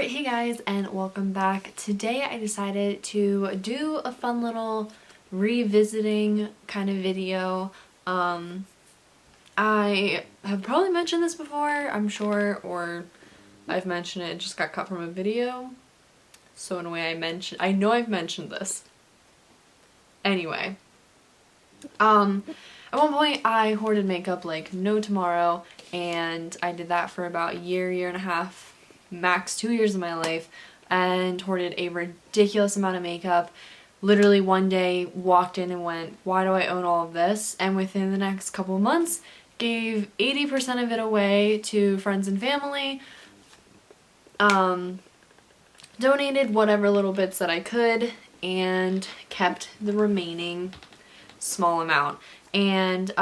Alright, hey guys, and welcome back. Today I decided to do a fun little revisiting kind of video. I have probably mentioned this before, I'm sure, or I've mentioned it just got cut from a video. So in a way I know I've mentioned this. Anyway. At one point I hoarded makeup like no tomorrow, and I did that for about a year and a half, max 2 years of my life, and hoarded a ridiculous amount of makeup. Literally one day walked in and went, why do I own all of this? And within the next couple of months gave 80% of it away to friends and family, donated whatever little bits that I could, and kept the remaining small amount. And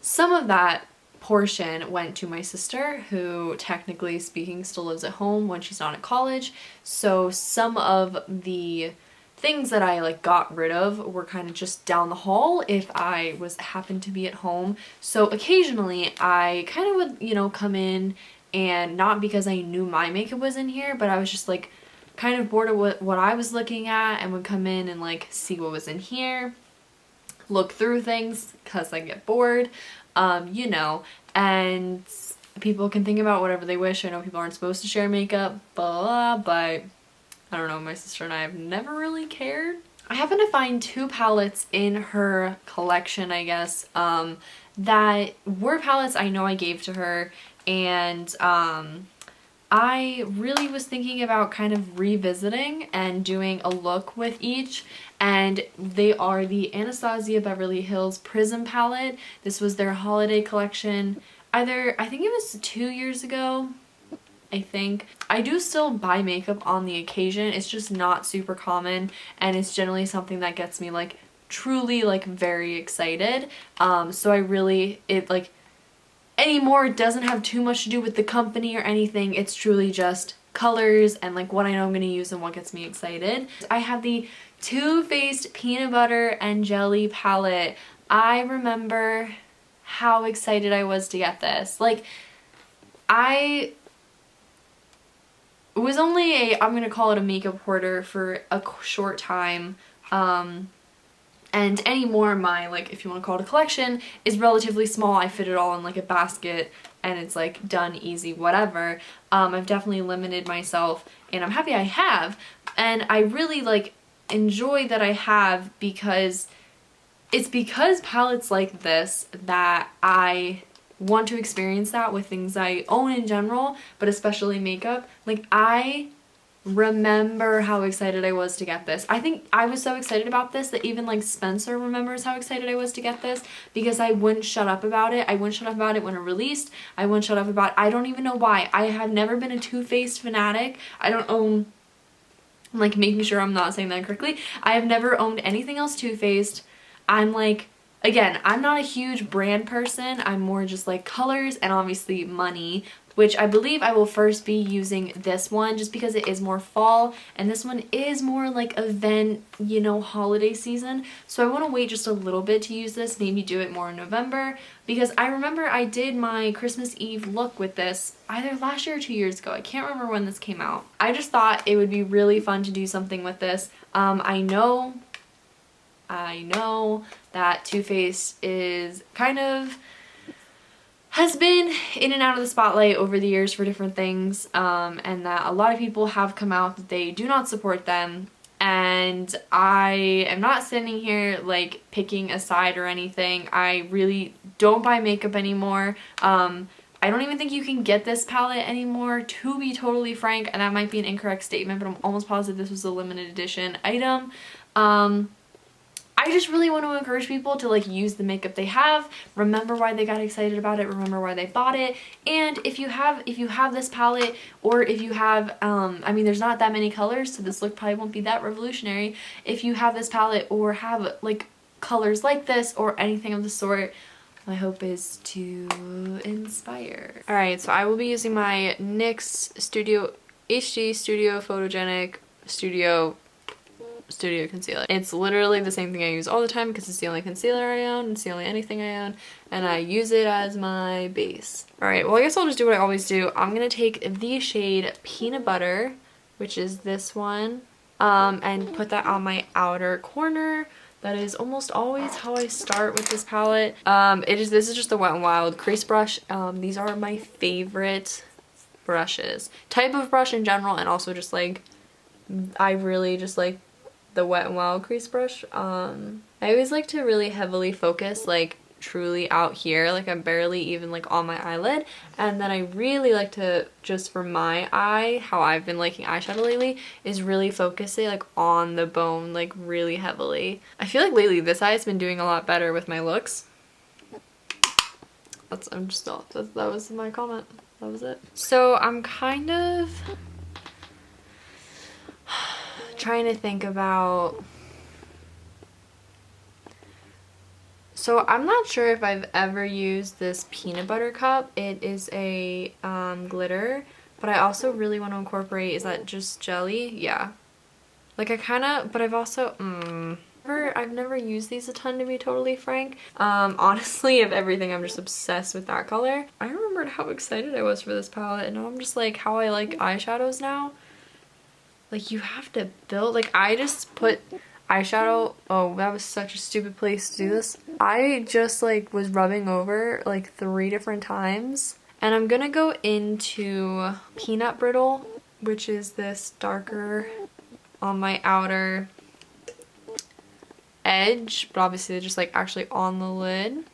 some of that portion went to my sister, who technically speaking still lives at home when she's not at college. So some of the things that I got rid of were kind of just down the hall if I happened to be at home. So occasionally I kind of would, come in, and not because I knew my makeup was in here, but I was just kind of bored of what I was looking at, and would come in and see what was in here, look through things because I get bored, and people can think about whatever they wish. I know people aren't supposed to share makeup, blah, but I don't know, my sister and I have never really cared. I happened to find two palettes in her collection, I guess, that were palettes I know I gave to her, and I really was thinking about kind of revisiting and doing a look with each, and they are the Anastasia Beverly Hills Prism palette. This was their holiday collection, I think it was 2 years ago, I think. I do still buy makeup on the occasion, it's just not super common, and it's generally something that gets me truly very excited. So I really, anymore, it doesn't have too much to do with the company or anything. It's truly just colors and what I know I'm going to use and what gets me excited. I have the Too Faced Peanut Butter and Jelly palette. I remember how excited I was to get this. I was only I'm going to call it a makeup hoarder for a short time. And anymore, my, if you want to call it a collection, is relatively small. I fit it all in a basket, and it's done, easy, whatever. I've definitely limited myself, and I'm happy I have. And I really enjoy that I have, because it's because palettes like this that I want to experience that with things I own in general, but especially makeup. I remember how excited I was to get this. I think I was so excited about this that even Spencer remembers how excited I was to get this, because I wouldn't shut up about it. I wouldn't shut up about it when it released. I wouldn't shut up about it. I don't even know why. I have never been a Too Faced fanatic. I don't own, making sure I'm not saying that correctly. I have never owned anything else Too Faced. I'm again, I'm not a huge brand person. I'm more just colors and obviously money, which I believe I will first be using this one just because it is more fall, and this one is more event, holiday season. So I want to wait just a little bit to use this, maybe do it more in November, because I remember I did my Christmas Eve look with this either last year or 2 years ago. I can't remember when this came out. I just thought it would be really fun to do something with this. I know that Too Faced is has been in and out of the spotlight over the years for different things, and that a lot of people have come out that they do not support them, and I am not sitting here picking a side or anything. I really don't buy makeup anymore. I don't even think you can get this palette anymore, to be totally frank, and that might be an incorrect statement, but I'm almost positive this was a limited edition item. I just really want to encourage people to use the makeup they have, remember why they got excited about it, remember why they bought it, and if you have this palette, or if you have, I mean, there's not that many colors, so this look probably won't be that revolutionary. If you have this palette or have colors like this or anything of the sort, my hope is to inspire. Alright, so I will be using my NYX Studio HD Studio Photogenic Studio Studio Concealer. It's literally the same thing I use all the time because it's the only concealer I own, it's the only anything I own, and I use it as my base. Alright, well I guess I'll just do what I always do. I'm gonna take the shade Peanut Butter, which is this one, and put that on my outer corner. That is almost always how I start with this palette. This is just the Wet n Wild crease brush. These are my favorite brushes. Type of brush in general, and also just like, I really just like the Wet n Wild crease brush. I always like to really heavily focus like truly out here, like I'm barely even like on my eyelid, and then I really like to, just for my eye, how I've been liking eyeshadow lately, is really focusing like on the bone like really heavily. I feel like lately this eye has been doing a lot better with my looks. That was my comment. That was it. So I'm kind of trying to think about, so I'm not sure if I've ever used this peanut butter cup. It is a glitter, but I also really want to incorporate, is that just jelly? Yeah. Like I kind of, but I've also, I've never used these a ton, to be totally frank. Honestly, of everything, I'm just obsessed with that color. I remembered how excited I was for this palette, and now I'm just like how I like eyeshadows now. Like you have to build, like I just put eyeshadow, oh that was such a stupid place to do this. I just like was rubbing over like 3 different times, and I'm gonna go into Peanut Brittle, which is this darker on my outer edge, but obviously they're just like actually on the lid,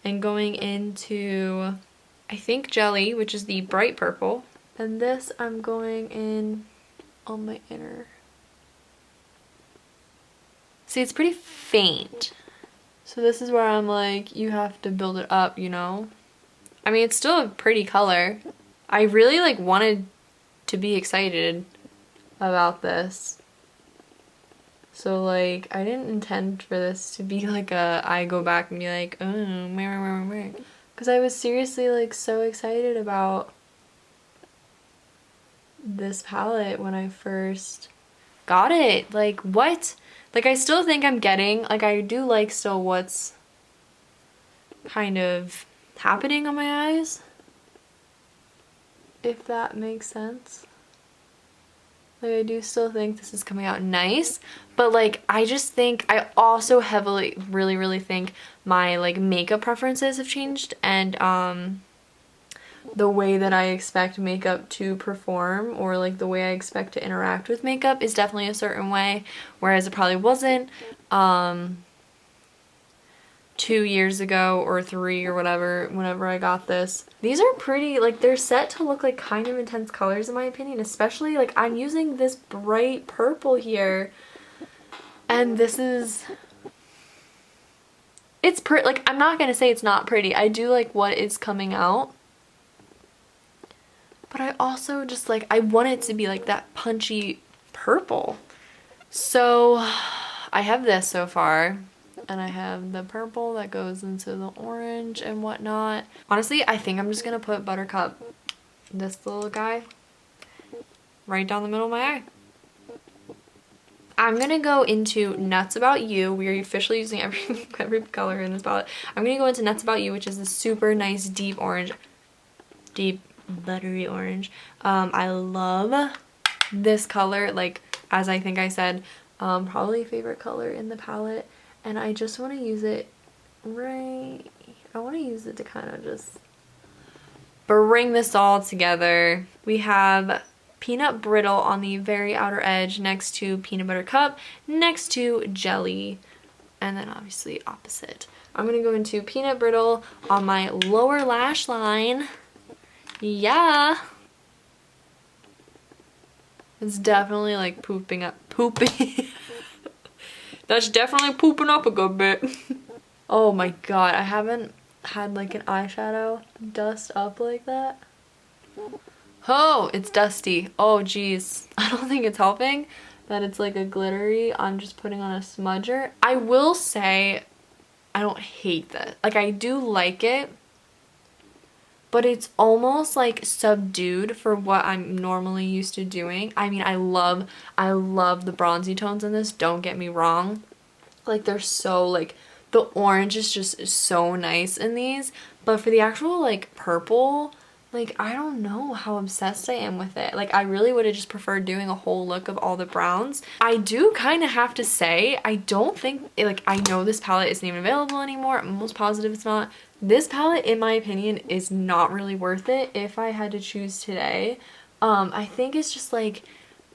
and going into, I think, Jelly, which is the bright purple, and this I'm going in on my inner. See, it's pretty faint, so this is where I'm like, you have to build it up, you know? I mean, it's still a pretty color. I really like wanted to be excited about this, so like I didn't intend for this to be like a I go back and be like, oh, because I was seriously like so excited about this palette when I first got it. Like what? Like I still think I'm getting, like I do like still what's kind of happening on my eyes, if that makes sense. Like I do still think this is coming out nice, but like I just think, I also heavily really think my like makeup preferences have changed, and the way that I expect makeup to perform, or like the way I expect to interact with makeup, is definitely a certain way, whereas it probably wasn't 2 years ago or 3 or whatever, whenever I got this. These are pretty, like they're set to look like kind of intense colors in my opinion, especially like I'm using this bright purple here, and this is, it's pretty, like I'm not gonna say it's not pretty. I do like what is coming out, but I also just like, I want it to be like that punchy purple. So I have this so far, and I have the purple that goes into the orange and whatnot. Honestly, I think I'm just gonna put Buttercup, this little guy, right down the middle of my eye. I'm gonna go into Nuts About You. We are officially using every color in this palette. I'm gonna go into Nuts About You, which is this super nice deep orange, deep buttery orange. I love this color, like as I think I said, probably favorite color in the palette. And I just want to use it right, I want to use it to kind of just bring this all together. We have Peanut Brittle on the very outer edge, next to Peanut Butter Cup, next to Jelly, and then obviously opposite. I'm going to go into Peanut Brittle on my lower lash line. Yeah. It's definitely like pooping. That's definitely pooping up a good bit. Oh my god, I haven't had like an eyeshadow dust up like that. Oh, it's dusty. Oh geez. I don't think it's helping that it's like a glittery. I'm just putting on a smudger. I will say I don't hate that. Like I do like it, but it's almost like subdued for what I'm normally used to doing. I mean, I love the bronzy tones in this, don't get me wrong. Like, they're so, like, the orange is just so nice in these, but for the actual, like, purple, like, I don't know how obsessed I am with it. Like, I really would have just preferred doing a whole look of all the browns. I do kind of have to say, I don't think, like, I know this palette isn't even available anymore. I'm almost positive it's not. This palette, in my opinion, is not really worth it if I had to choose today. I think it's just, like,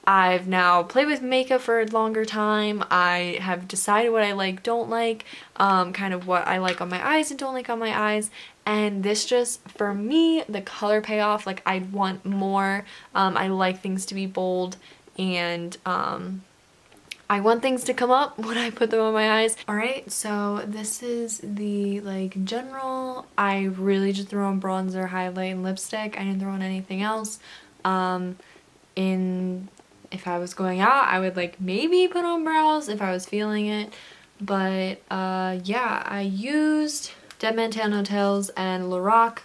I've now played with makeup for a longer time. I have decided what I like, don't like, kind of what I like on my eyes and don't like on my eyes. And this just, for me, the color payoff, like, I want more. I like things to be bold, and I want things to come up when I put them on my eyes. Alright, so this is the, like, general. I really just threw on bronzer, highlight, and lipstick. I didn't throw on anything else. If I was going out, I would, like, maybe put on brows if I was feeling it. But yeah, I used Dead Man Tan Hotels and Lorac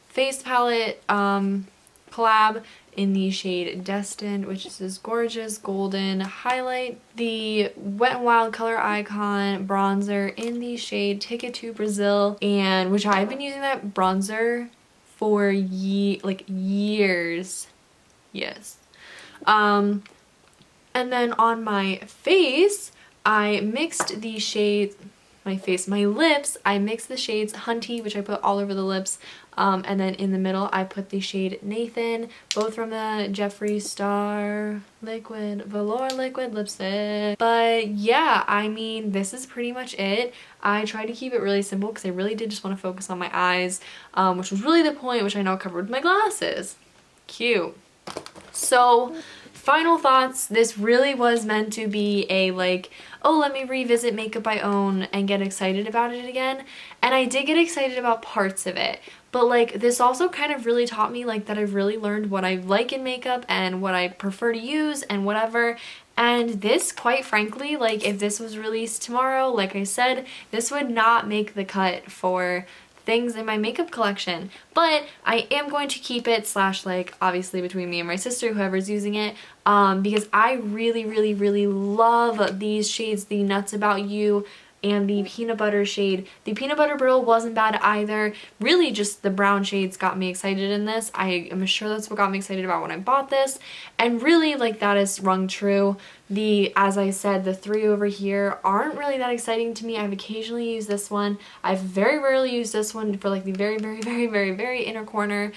face palette collab in the shade Destined, which is this gorgeous golden highlight. The Wet n Wild Color Icon bronzer in the shade Ticket to Brazil, and which I've been using that bronzer for years. Yes. And then on my face, I mixed the shades, my lips, I mixed the shades Hunty, which I put all over the lips, and then in the middle I put the shade Nathan, both from the Jeffree Star Velour Liquid lipstick. But yeah, I mean, this is pretty much it. I tried to keep it really simple because I really did just want to focus on my eyes, which was really the point, which I now covered with my glasses. Cute. So, final thoughts. This really was meant to be a, like, oh, let me revisit makeup I own and get excited about it again. And I did get excited about parts of it. But, like, this also kind of really taught me, like, that I've really learned what I like in makeup and what I prefer to use and whatever. And this, quite frankly, like, if this was released tomorrow, like I said, this would not make the cut for things in my makeup collection, but I am going to keep it / like, obviously between me and my sister, whoever's using it, because I really love these shades, the Nuts About You and the Peanut Butter shade. The Peanut Butter Brittle wasn't bad either. Really just the brown shades got me excited in this. I am sure that's what got me excited about when I bought this, and really, like, that is rung true. As I said, the three over here aren't really that exciting to me. I've occasionally used this one. I've very rarely used this one for, like, the very inner corner.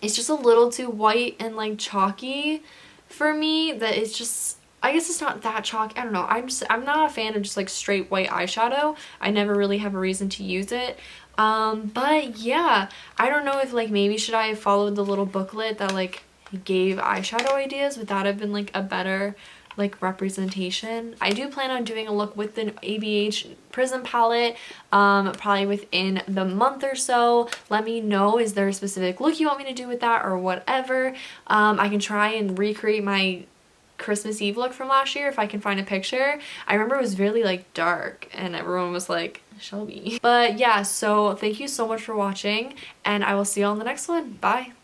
It's just a little too white and, like, chalky for me, that it's just, I guess it's not that chalky. I don't know. I'm not a fan of just, like, straight white eyeshadow. I never really have a reason to use it. But yeah, I don't know if, like, maybe should I have followed the little booklet that, like, gave eyeshadow ideas? Would that have been, like, a better, like, representation? I do plan on doing a look with the ABH Prism palette, probably within the month or so. Let me know, is there a specific look you want me to do with that or whatever. I can try and recreate my Christmas Eve look from last year if I can find a picture. I remember it was really, like, dark and everyone was like, Shelby. But yeah, so thank you so much for watching, and I will see you on the next one. Bye!